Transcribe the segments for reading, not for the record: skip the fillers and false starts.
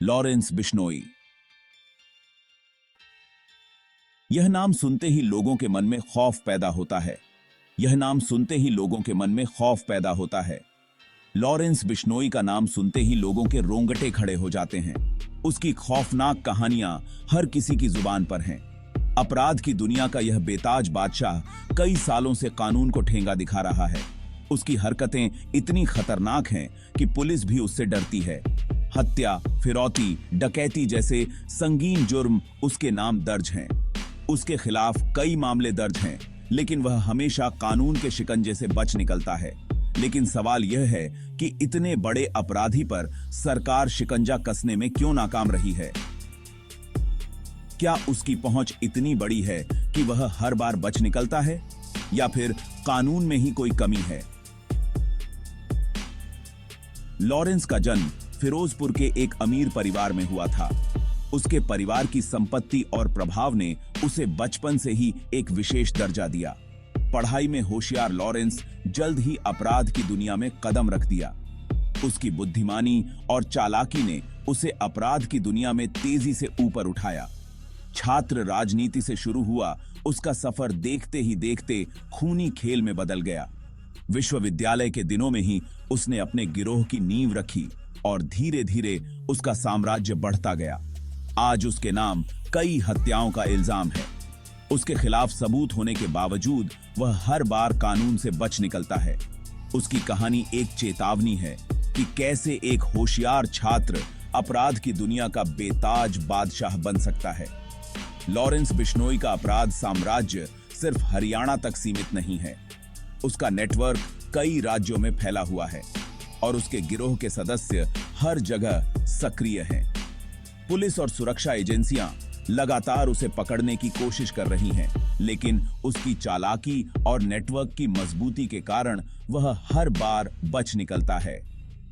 Lawrence Bishnoi. यह नाम सुनते ही लोगों के मन में खौफ पैदा होता है। यह नाम सुनते ही लोगों के मन में खौफ पैदा होता है। लॉरेंस बिश्नोई का नाम सुनते ही लोगों के रोंगटे खड़े हो जाते हैं। उसकी खौफनाक कहानियां हर किसी की जुबान पर हैं। अपराध की दुनिया का यह बेताज बादशाह कई सालों से कानून को ठेंगा दिखा रहा है। उसकी हरकतें इतनी खतरनाक हैं कि पुलिस भी उससे डरती है। हत्या, फिरौती, डकैती जैसे संगीन जुर्म उसके नाम दर्ज हैं। उसके खिलाफ कई मामले दर्ज हैं, लेकिन वह हमेशा कानून के शिकंजे से बच निकलता है। लेकिन सवाल यह है कि इतने बड़े अपराधी पर सरकार शिकंजा कसने में क्यों नाकाम रही है? क्या उसकी पहुंच इतनी बड़ी है कि वह हर बार बच निकलता है, या फिर कानून में ही कोई कमी है? लॉरेंस का जन्म फिरोजपुर के एक अमीर परिवार में हुआ था। उसके परिवार की संपत्ति और प्रभाव ने उसे बचपन से ही एक विशेष दर्जा दिया। पढ़ाई में होशियार लॉरेंस जल्द ही अपराध की दुनिया में कदम रख दिया। उसकी बुद्धिमानी और चालाकी ने उसे अपराध की दुनिया में तेजी से ऊपर उठाया। छात्र राजनीति से शुरू हुआ उसका सफर देखते ही देखते खूनी खेल में बदल गया। विश्वविद्यालय के दिनों में ही उसने अपने गिरोह की नींव रखी और धीरे धीरे उसका साम्राज्य बढ़ता गया। आज उसके नाम कई हत्याओं का इल्जाम है। उसके खिलाफ सबूत होने के बावजूद वह हर बार कानून से बच निकलता है। उसकी कहानी एक चेतावनी है कि कैसे एक होशियार छात्र अपराध की दुनिया का बेताज बादशाह बन सकता है। लॉरेंस बिश्नोई का अपराध साम्राज्य सिर्फ हरियाणा तक सीमित नहीं है। उसका नेटवर्क कई राज्यों में फैला हुआ है और उसके गिरोह के सदस्य हर जगह सक्रिय हैं। पुलिस और सुरक्षा एजेंसियां लगातार उसे पकड़ने की कोशिश कर रही हैं, लेकिन उसकी चालाकी और नेटवर्क की मजबूती के कारण वह हर बार बच निकलता है।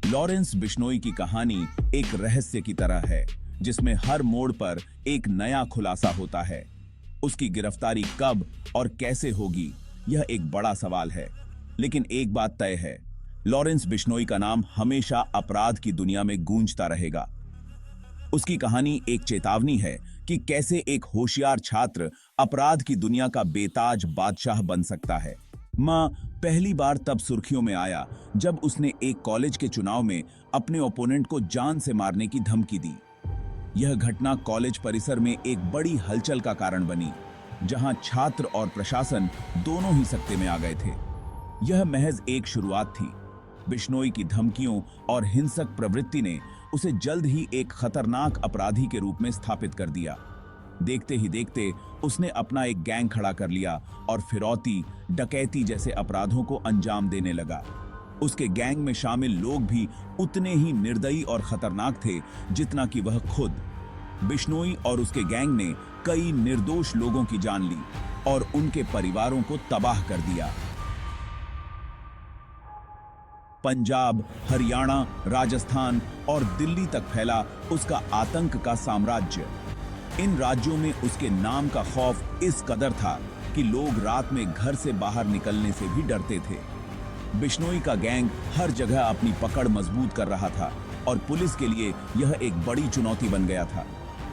लॉरेंस बिश्नोई की कहानी एक रहस्य की तरह है, जिसमें हर मोड़ पर एक नया खुलासा होता है। उसकी गिरफ्तारी कब और कैसे होगी, यह एक बड़ा सवाल है, लेकिन एक बात तय है, लॉरेंस बिश्नोई का नाम हमेशा अपराध की दुनिया में गूंजता रहेगा। उसकी कहानी एक चेतावनी है कि कैसे एक होशियार छात्र अपराध की दुनिया का बेताज बादशाह बन सकता है। मां पहली बार तब सुर्खियों में आया जब उसने एक कॉलेज के चुनाव में अपने ओपोनेंट को जान से मारने की धमकी दी। यह घटना कॉलेज परिसर में एक बड़ी हलचल का कारण बनी, जहां छात्र और प्रशासन दोनों ही सकते में आ गए थे। यह महज एक शुरुआत थी। बिश्नोई की धमकियों और हिंसक प्रवृत्ति ने उसे जल्द ही एक खतरनाक अपराधी के रूप में स्थापित कर दिया। देखते ही देखते उसने अपना एक गैंग खड़ा कर लिया और फिरौती, डकैती जैसे अपराधों को अंजाम देने लगा। उसके गैंग में शामिल लोग भी उतने ही निर्दयी और खतरनाक थे जितना कि वह खुद। बिश्नोई और उसके गैंग ने कई निर्दोष लोगों की जान ली और उनके परिवारों को तबाह कर दिया। पंजाब, हरियाणा, राजस्थान और दिल्ली तक फैला उसका आतंक का साम्राज्य। इन राज्यों में उसके नाम का खौफ इस कदर था कि लोग रात में घर से बाहर निकलने से भी डरते थे। बिश्नोई का गैंग हर जगह अपनी पकड़ मजबूत कर रहा था और पुलिस के लिए यह एक बड़ी चुनौती बन गया था।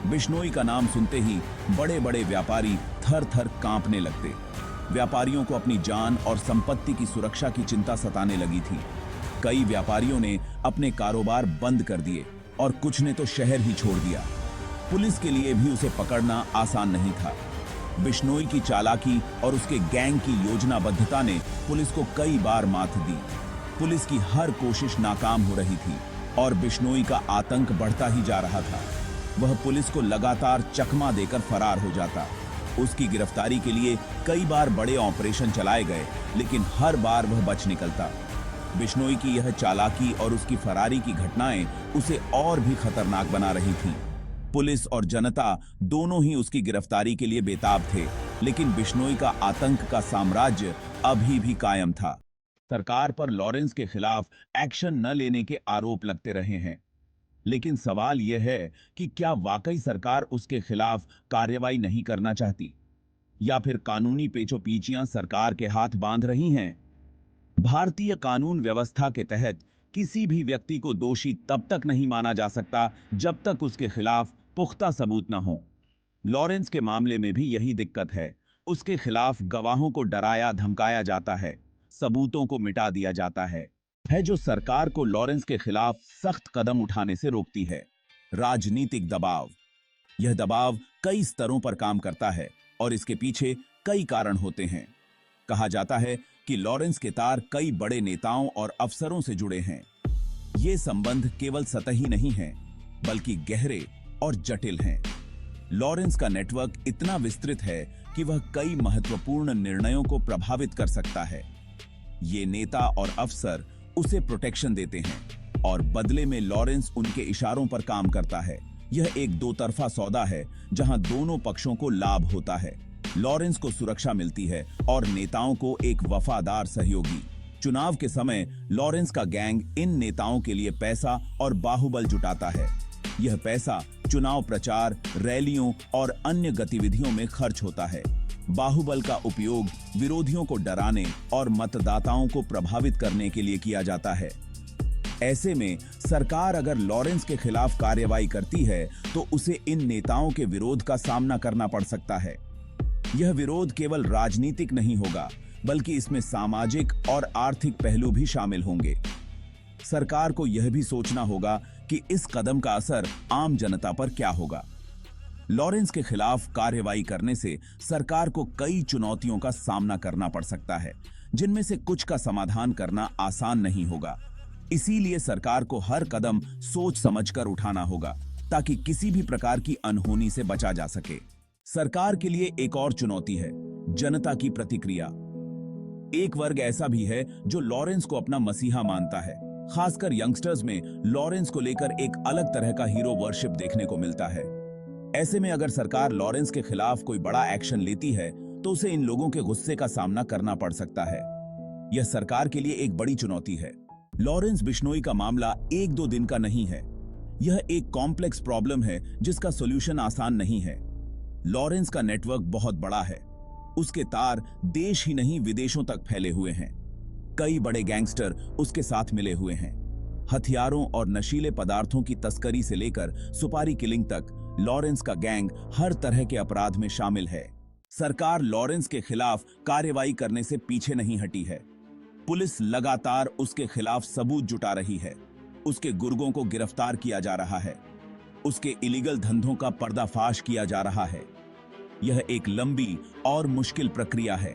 बिश्नोई का नाम सुनते ही बड़े बड़े व्यापारी थर थर कांपने लगते। व्यापारियों को अपनी जान और संपत्ति की सुरक्षा की चिंता सताने लगी थी। कई व्यापारियों ने अपने कारोबार बंद कर दिए और कुछ ने तो शहर ही छोड़ दिया। पुलिस के लिए भी उसे पकड़ना आसान नहीं था। बिश्नोई की चालाकी और उसके गैंग की योजनाबद्धता ने पुलिस को कई बार मात दी। पुलिस की हर कोशिश नाकाम हो रही थी और बिश्नोई का आतंक बढ़ता ही जा रहा था। वह पुलिस को लगातार चकमा देकर फरार हो जाता। उसकी गिरफ्तारी के लिए कई बार बड़े ऑपरेशन चलाए गए, लेकिन हर बार वह बच निकलता। बिश्नोई की यह चालाकी और उसकी फरारी की घटनाएं उसे और भी खतरनाक बना रही थीं। पुलिस और जनता दोनों ही उसकी गिरफ्तारी के लिए बेताब थे, लेकिन बिश्नोई का आतंक का साम्राज्य अभी भी कायम था। सरकार पर लॉरेंस के खिलाफ एक्शन न लेने के आरोप लगते रहे हैं, लेकिन सवाल यह है कि क्या वाकई सरकार उसके खिलाफ कार्रवाई नहीं करना चाहती, या फिर कानूनी पेचोपीचियां सरकार के हाथ बांध रही हैं? भारतीय कानून व्यवस्था के तहत किसी भी व्यक्ति को दोषी तब तक नहीं माना जा सकता जब तक उसके खिलाफ पुख्ता सबूत न हो। लॉरेंस के मामले में भी यही दिक्कत है। उसके खिलाफ गवाहों को डराया धमकाया जाता है, सबूतों को मिटा दिया जाता है जो सरकार को लॉरेंस के खिलाफ सख्त कदम उठाने से रोकती है। राजनीतिक दबाव। यह दबाव कई स्तरों पर काम करता है और इसके पीछे कई कारण होते हैं। कहा जाता है कि लॉरेंस के तार कई बड़े नेताओं और अफसरों से जुड़े हैं। ये संबंध केवल सतही नहीं हैं, बल्कि गहरे और जटिल हैं। लॉरेंस का नेटवर्क इतना विस्तृत है कि वह कई महत्वपूर्ण निर्णयों को प्रभावित कर सकता है। ये नेता और अफसर उसे प्रोटेक्शन देते हैं और बदले में लॉरेंस उनके इशारों पर काम करता है। यह एक दो तरफा सौदा है जहां दोनों पक्षों को लाभ होता है। लॉरेंस को सुरक्षा मिलती है और नेताओं को एक वफादार सहयोगी। चुनाव के समय लॉरेंस का गैंग इन नेताओं के लिए पैसा और बाहुबल जुटाता है। यह पैसा चुनाव प्रचार, रैलियों और अन्य गतिविधियों में खर्च होता है। बाहुबल का उपयोग विरोधियों को डराने और मतदाताओं को प्रभावित करने के लिए किया जाता है। ऐसे में सरकार अगर लॉरेंस के खिलाफ कार्रवाई करती है तो उसे इन नेताओं के विरोध का सामना करना पड़ सकता है। यह विरोध केवल राजनीतिक नहीं होगा, बल्कि इसमें सामाजिक और आर्थिक पहलू भी शामिल होंगे। सरकार को यह भी सोचना होगा कि इस कदम का असर आम जनता पर क्या होगा। लॉरेंस के खिलाफ कार्रवाई करने से सरकार को कई चुनौतियों का सामना करना पड़ सकता है, जिनमें से कुछ का समाधान करना आसान नहीं होगा। इसीलिए सरकार को हर कदम सोच समझकर उठाना होगा ताकि किसी भी प्रकार की अनहोनी से बचा जा सके। सरकार के लिए एक और चुनौती है जनता की प्रतिक्रिया। एक वर्ग ऐसा भी है जो लॉरेंस को अपना मसीहा मानता है। खासकर यंगस्टर्स में लॉरेंस को लेकर एक अलग तरह का हीरो वर्शिप देखने को मिलता है। ऐसे में अगर सरकार लॉरेंस के खिलाफ कोई बड़ा एक्शन लेती है तो उसे इन लोगों के गुस्से का सामना करना पड़ सकता है। यह सरकार के लिए एक बड़ी चुनौती है। लॉरेंस बिश्नोई का मामला एक दो दिन का नहीं है। यह एक कॉम्प्लेक्स प्रॉब्लम है जिसका सॉल्यूशन आसान नहीं है। लॉरेंस का नेटवर्क बहुत बड़ा है। उसके तार देश ही नहीं विदेशों तक फैले हुए हैं। कई बड़े गैंगस्टर उसके साथ मिले हुए हैं। हथियारों और नशीले पदार्थों की तस्करी से लेकर सुपारी किलिंग तक लॉरेंस का गैंग हर तरह के अपराध में शामिल है। सरकार लॉरेंस के खिलाफ कार्रवाई करने से पीछे नहीं हटी है। पुलिस लगातार उसके खिलाफ सबूत जुटा रही है। उसके गुर्गों को गिरफ्तार किया जा रहा है। उसके इलीगल धंधों का पर्दाफाश किया जा रहा है। यह एक लंबी और मुश्किल प्रक्रिया है,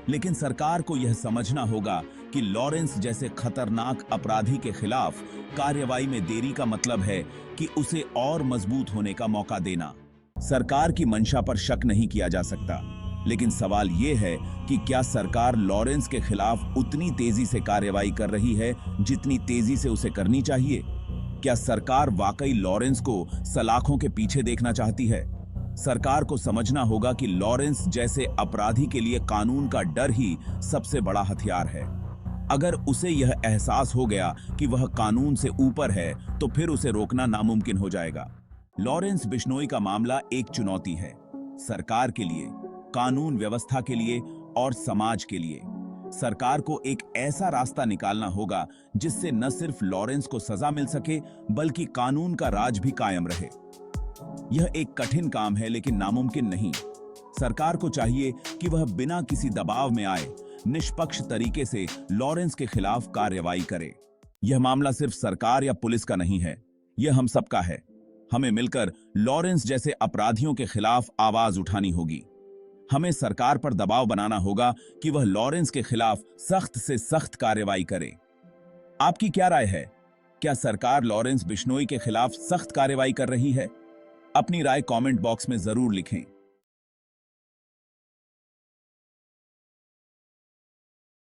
लेकिन सरकार को यह समझना होगा कि लॉरेंस जैसे खतरनाक अपराधी के खिलाफ कार्रवाई में देरी का मतलब है कि उसे और मजबूत होने का मौका देना। सरकार की मंशा पर शक नहीं किया जा सकता, लेकिन सवाल यह है कि क्या सरकार लॉरेंस के खिलाफ उतनी तेजी से कार्रवाई कर रही है जितनी तेजी से उसे करनी चाहिए? क्या सरकार वाकई लॉरेंस को सलाखों के पीछे देखना चाहती है? सरकार को समझना होगा कि लॉरेंस जैसे अपराधी के लिए कानून का डर ही सबसे बड़ा हथियार है। अगर उसे यह एहसास हो गया कि वह कानून से ऊपर है, तो फिर उसे रोकना नामुमकिन हो जाएगा। लॉरेंस बिश्नोई का मामला एक चुनौती है, सरकार के लिए, कानून व्यवस्था के लिए और समाज के लिए। सरकार को एक ऐसा रास्ता निकालना होगा जिससे न सिर्फ लॉरेंस को सजा मिल सके, बल्कि कानून का राज भी कायम रहे। यह एक कठिन काम है, लेकिन नामुमकिन नहीं। सरकार को चाहिए कि वह बिना किसी दबाव में आए निष्पक्ष तरीके से लॉरेंस के खिलाफ कार्रवाई करे। यह मामला सिर्फ सरकार या पुलिस का नहीं है, यह हम सबका है। हमें मिलकर लॉरेंस जैसे अपराधियों के खिलाफ आवाज उठानी होगी। हमें सरकार पर दबाव बनाना होगा कि वह लॉरेंस के खिलाफ सख्त से सख्त कार्रवाई करे। आपकी क्या राय है? क्या सरकार लॉरेंस बिश्नोई के खिलाफ सख्त कार्रवाई कर रही है? अपनी राय कमेंट बॉक्स में जरूर लिखें।